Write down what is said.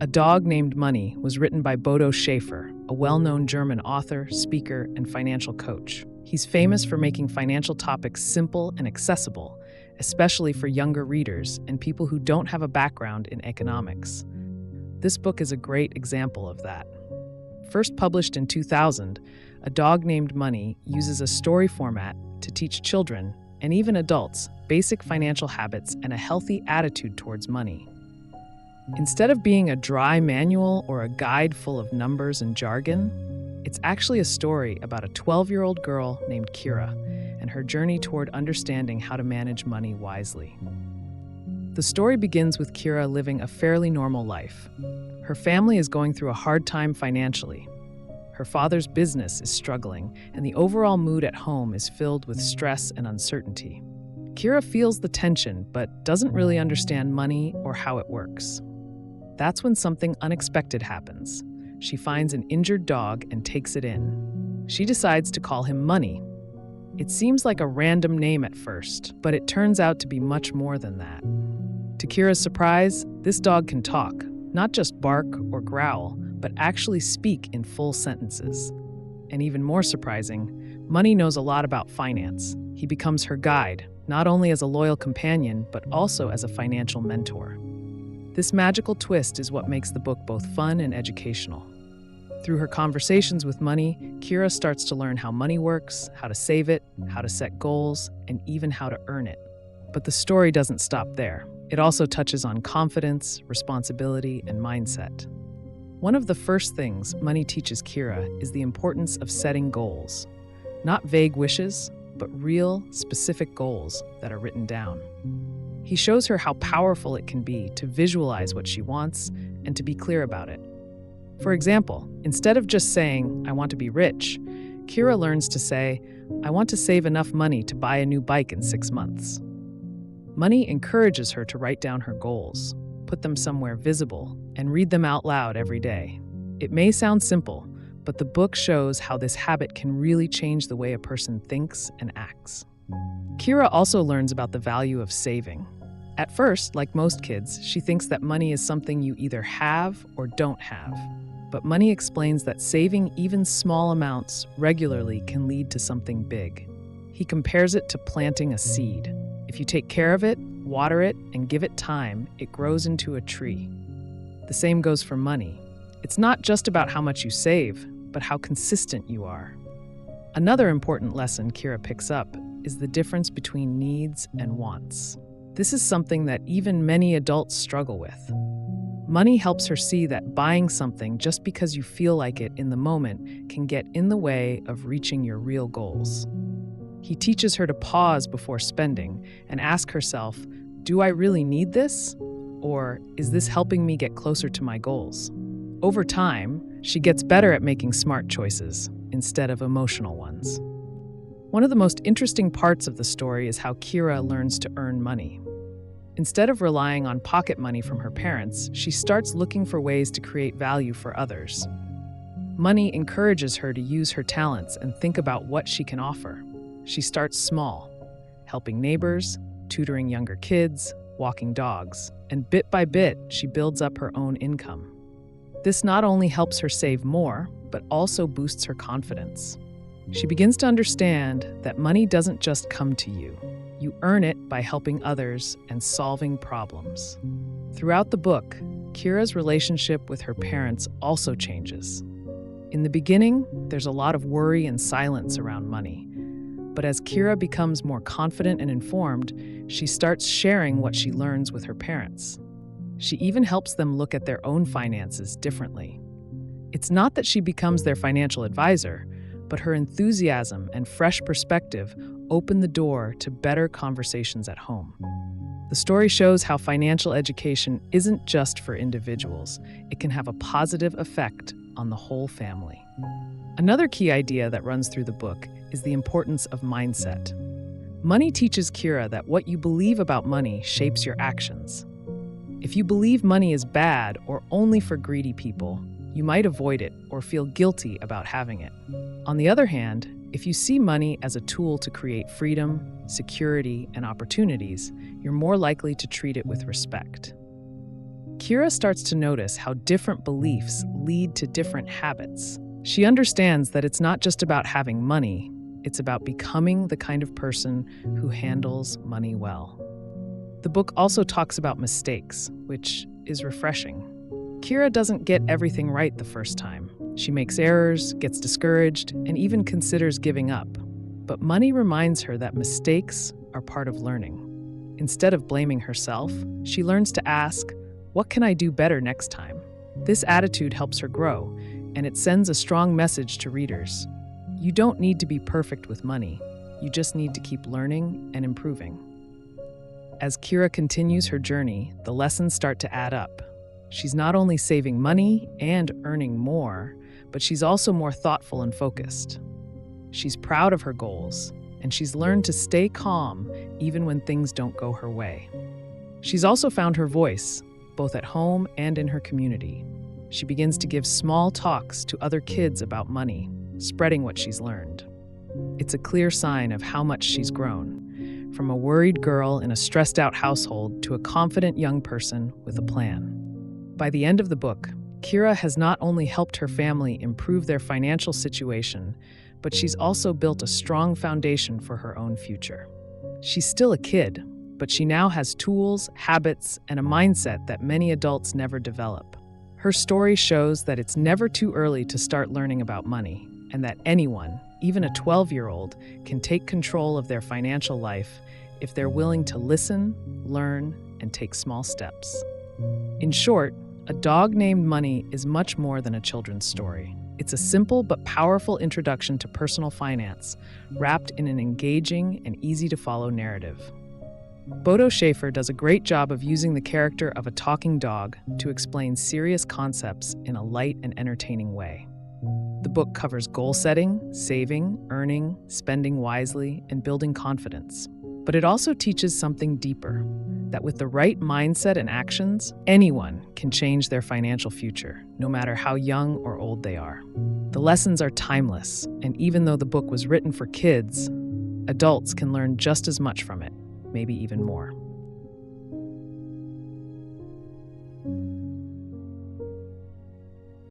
A Dog Named Money was written by Bodo Schäfer, a well-known German author, speaker, and financial coach. He's famous for making financial topics simple and accessible, especially for younger readers and people who don't have a background in economics. This book is a great example of that. First published in 2000, A Dog Named Money uses a story format to teach children, and even adults, basic financial habits and a healthy attitude towards money. Instead of being a dry manual or a guide full of numbers and jargon, it's actually a story about a 12-year-old girl named Kira and her journey toward understanding how to manage money wisely. The story begins with Kira living a fairly normal life. Her family is going through a hard time financially. Her father's business is struggling, and the overall mood at home is filled with stress and uncertainty. Kira feels the tension, but doesn't really understand money or how it works. That's when something unexpected happens. She finds an injured dog and takes it in. She decides to call him Money. It seems like a random name at first, but it turns out to be much more than that. To Kira's surprise, this dog can talk, not just bark or growl, but actually speak in full sentences. And even more surprising, Money knows a lot about finance. He becomes her guide, not only as a loyal companion, but also as a financial mentor. This magical twist is what makes the book both fun and educational. Through her conversations with Money, Kira starts to learn how money works, how to save it, how to set goals, and even how to earn it. But the story doesn't stop there. It also touches on confidence, responsibility, and mindset. One of the first things Money teaches Kira is the importance of setting goals. Not vague wishes, but real, specific goals that are written down. He shows her how powerful it can be to visualize what she wants and to be clear about it. For example, instead of just saying, "I want to be rich," Kira learns to say, "I want to save enough money to buy a new bike in 6 months." Money encourages her to write down her goals, put them somewhere visible, and read them out loud every day. It may sound simple, but the book shows how this habit can really change the way a person thinks and acts. Kira also learns about the value of saving. At first, like most kids, she thinks that money is something you either have or don't have. But Money explains that saving even small amounts regularly can lead to something big. He compares it to planting a seed. If you take care of it, water it, and give it time, it grows into a tree. The same goes for money. It's not just about how much you save, but how consistent you are. Another important lesson Kira picks up is the difference between needs and wants. This is something that even many adults struggle with. Money helps her see that buying something just because you feel like it in the moment can get in the way of reaching your real goals. He teaches her to pause before spending and ask herself, "Do I really need this? Or is this helping me get closer to my goals?" Over time, she gets better at making smart choices instead of emotional ones. One of the most interesting parts of the story is how Kira learns to earn money. Instead of relying on pocket money from her parents, she starts looking for ways to create value for others. Money encourages her to use her talents and think about what she can offer. She starts small, helping neighbors, tutoring younger kids, walking dogs, and bit by bit, she builds up her own income. This not only helps her save more, but also boosts her confidence. She begins to understand that money doesn't just come to you. You earn it by helping others and solving problems. Throughout the book, Kira's relationship with her parents also changes. In the beginning, there's a lot of worry and silence around money. But as Kira becomes more confident and informed, she starts sharing what she learns with her parents. She even helps them look at their own finances differently. It's not that she becomes their financial advisor, but her enthusiasm and fresh perspective open the door to better conversations at home. The story shows how financial education isn't just for individuals. It can have a positive effect on the whole family. Another key idea that runs through the book is the importance of mindset. Money teaches Kira that what you believe about money shapes your actions. If you believe money is bad or only for greedy people, you might avoid it or feel guilty about having it. On the other hand, if you see money as a tool to create freedom, security, and opportunities, you're more likely to treat it with respect. Kira starts to notice how different beliefs lead to different habits. She understands that it's not just about having money, it's about becoming the kind of person who handles money well. The book also talks about mistakes, which is refreshing. Kira doesn't get everything right the first time. She makes errors, gets discouraged, and even considers giving up. But money reminds her that mistakes are part of learning. Instead of blaming herself, she learns to ask, "What can I do better next time?" This attitude helps her grow, and it sends a strong message to readers. You don't need to be perfect with money. You just need to keep learning and improving. As Kira continues her journey, the lessons start to add up. She's not only saving money and earning more, but she's also more thoughtful and focused. She's proud of her goals, and she's learned to stay calm even when things don't go her way. She's also found her voice, both at home and in her community. She begins to give small talks to other kids about money, spreading what she's learned. It's a clear sign of how much she's grown, from a worried girl in a stressed-out household to a confident young person with a plan. By the end of the book, Kira has not only helped her family improve their financial situation, but she's also built a strong foundation for her own future. She's still a kid, but she now has tools, habits, and a mindset that many adults never develop. Her story shows that it's never too early to start learning about money, and that anyone, even a 12-year-old, can take control of their financial life if they're willing to listen, learn, and take small steps. In short, A Dog Named Money is much more than a children's story. It's a simple but powerful introduction to personal finance, wrapped in an engaging and easy-to-follow narrative. Bodo Schäfer does a great job of using the character of a talking dog to explain serious concepts in a light and entertaining way. The book covers goal setting, saving, earning, spending wisely, and building confidence. But it also teaches something deeper, that with the right mindset and actions, anyone can change their financial future, no matter how young or old they are. The lessons are timeless, and even though the book was written for kids, adults can learn just as much from it, maybe even more.